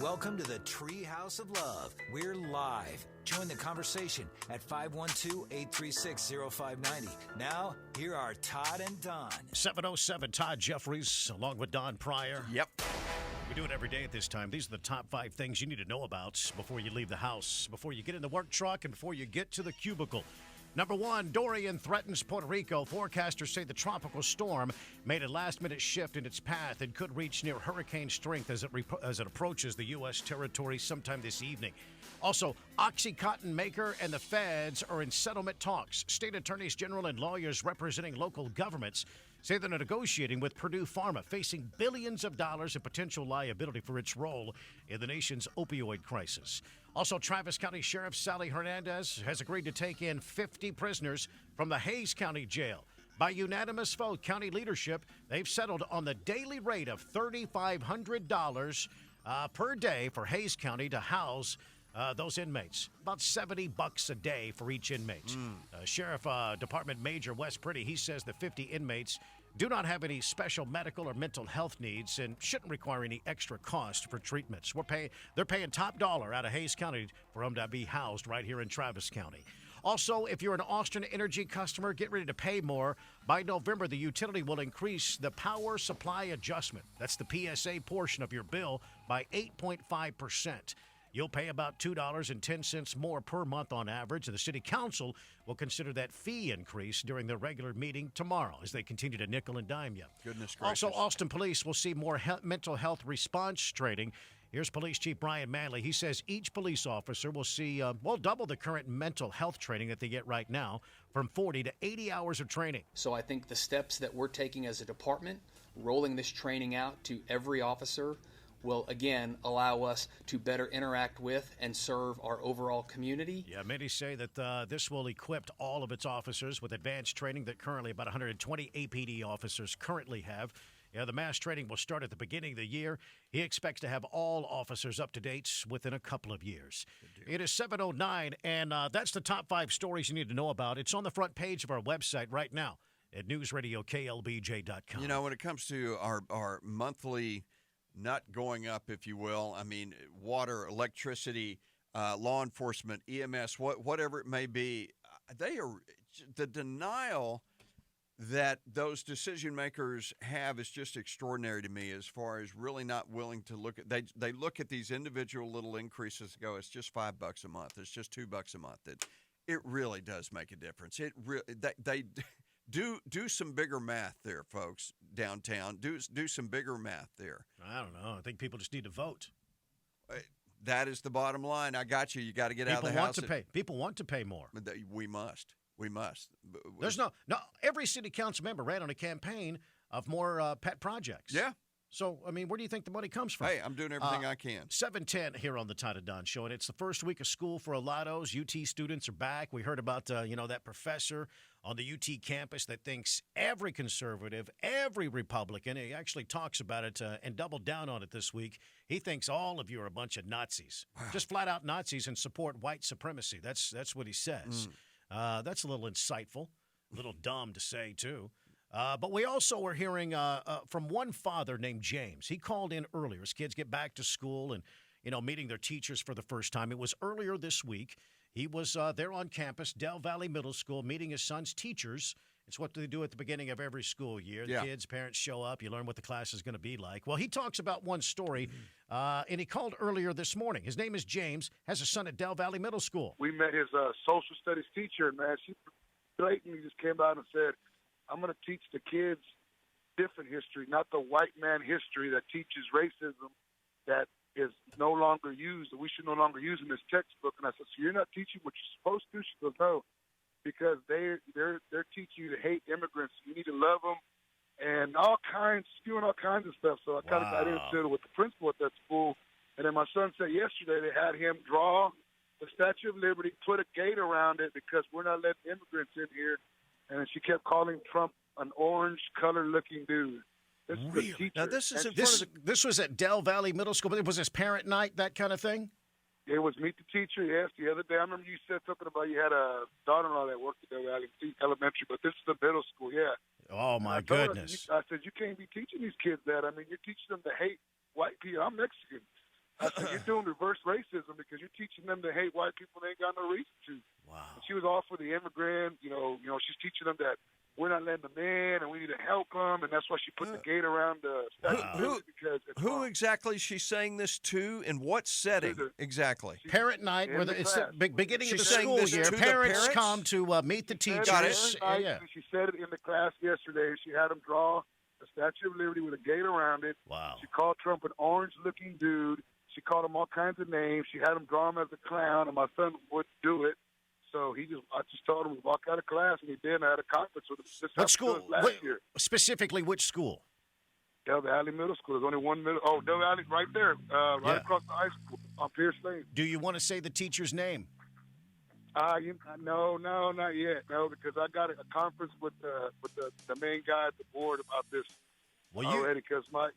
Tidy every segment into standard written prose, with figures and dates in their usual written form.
Welcome to the Treehouse of Love. We're live. Join the conversation at 512-836-0590. Now, here are Todd and Don. 707 Todd Jeffries, along with Don Pryor. Yep. We do it every day at this time. These are the top 5 things you need to know about before you leave the house, before you get in the work truck, and before you get to the cubicle. Number 1, Dorian threatens Puerto Rico. Forecasters say the tropical storm made a last-minute shift in its path and could reach near hurricane strength as it approaches the U.S. territory sometime this evening. Also, OxyContin maker and the feds are in settlement talks. State attorneys general and lawyers representing local governments say they're negotiating with Purdue Pharma, facing billions of dollars in potential liability for its role in the nation's opioid crisis. Also, Travis County Sheriff Sally Hernandez has agreed to take in 50 prisoners from the Hays County Jail. By unanimous vote, county leadership, they've settled on the daily rate of $3,500 per day for Hays County to house those inmates. About $70 a day for each inmate. Sheriff Department Major Wes Pretty, he says the 50 inmates do not have any special medical or mental health needs and shouldn't require any extra cost for treatments. They're paying top dollar out of Hays County for them to be housed right here in Travis County. Also, if you're an Austin Energy customer, get ready to pay more. By November, the utility will increase the power supply adjustment. That's the PSA portion of your bill by 8.5%. You'll pay about $2.10 more per month on average, and the City Council will consider that fee increase during their regular meeting tomorrow as they continue to nickel and dime you. Goodness gracious. Also, Austin Police will see more mental health response training. Here's Police Chief Brian Manley. He says each police officer will see, double the current mental health training that they get right now, from 40 to 80 hours of training. So I think the steps that we're taking as a department, rolling this training out to every officer, will again allow us to better interact with and serve our overall community. Yeah, many say that this will equip all of its officers with advanced training that currently about 120 APD officers currently have. Yeah, the mass training will start at the beginning of the year. He expects to have all officers up to date within a couple of years. It is 7:09, and that's the top 5 stories you need to know about. It's on the front page of our website right now at newsradioklbj.com. You know, when it comes to our monthly nut going up, if you will, I mean, water, electricity, law enforcement, EMS, whatever it may be, the denial that those decision makers have is just extraordinary to me, as far as really not willing to look at. They look at these individual little increases and go, it's just $5 a month, it's just $2 a month. It really does make a difference. They do some bigger math there, folks, downtown. Do some bigger math there. I don't know. I think people just need to vote. That is the bottom line. I got you. You got to get out of the house. People want to pay more. We must. There's no. Every city council member ran on a campaign of more pet projects. Yeah. So, I mean, where do you think the money comes from? Hey, I'm doing everything I can. 7:10 here on the Todd and Don Show, and it's the first week of school for Alatos. UT students are back. We heard about, that professor on the UT campus that thinks every conservative, every Republican, he actually talks about it and doubled down on it this week. He thinks all of you are a bunch of Nazis, just flat-out Nazis, and support white supremacy. That's what he says. That's a little insightful, a little dumb to say, too. But we also are hearing from one father named James. He called in earlier. His kids get back to school and, meeting their teachers for the first time. It was earlier this week. He was there on campus, Del Valley Middle School, meeting his son's teachers. It's what they do at the beginning of every school year. The kids, parents show up. You learn what the class is going to be like. Well, he talks about one story, and he called earlier this morning. His name is James, has a son at Del Valley Middle School. We met his social studies teacher, and, man, she blatantly just came out and said, I'm going to teach the kids different history, not the white man history that teaches racism that is no longer used, that we should no longer use in this textbook. And I said, so you're not teaching what you're supposed to? She goes, no, because they're teaching you to hate immigrants. You need to love them and spewing all kinds of stuff. So I kind of got into it with the principal at that school. And then my son said yesterday they had him draw the Statue of Liberty, put a gate around it because we're not letting immigrants in here. And she kept calling Trump an orange-color-looking dude. This is the teacher. Now, this was at Del Valley Middle School. But was this parent night, that kind of thing? It was meet the teacher, yes. The other day, I remember you said something about you had a daughter-in-law that worked at Del Valley Elementary, but this is the middle school, yeah. Oh, my goodness. I said, you can't be teaching these kids that. I mean, you're teaching them to hate white people. I'm Mexican. I said, you're doing reverse racism because you're teaching them to hate white people they ain't got no reason to. Wow. And she was all for the immigrant. She's teaching them that we're not letting them in and we need to help them, and that's why she put the gate around the statue of Liberty because it's Who wrong. exactly is she saying this to? In what setting exactly? Parent night, in whether the it's the class. beginning of the She's saying school this year. to the Parents parents? come to meet the She said teachers. it every night, and she said it in the class yesterday. She had them draw the Statue of Liberty with a gate around it. Wow. She called Trump an orange-looking dude. She called him all kinds of names. She had him draw him as a clown, and my son wouldn't do it. So I just told him to walk out of class, and he did. I had a conference with him. This What happened to school? us last year. Specifically, which school? Del Valley Middle School. There's only one middle. Oh, Del Valley, right there, right across the high school on Pierce Lane. Do you want to say the teacher's name? No, not yet. No, because I got a conference with the main guy at the board about this already. Because my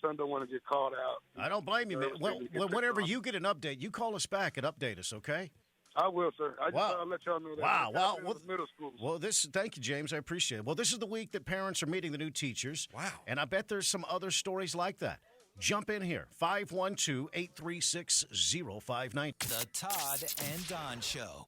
son don't want to get called out. I don't blame you, man. Well, whenever you get an update, you call us back and update us, okay? I will, sir. Wow. I'll let y'all know that. Wow. Well, middle schools. Well, thank you, James. I appreciate it. Well, this is the week that parents are meeting the new teachers. Wow. And I bet there's some other stories like that. Jump in here, 512-836-0590. The Todd and Don Show.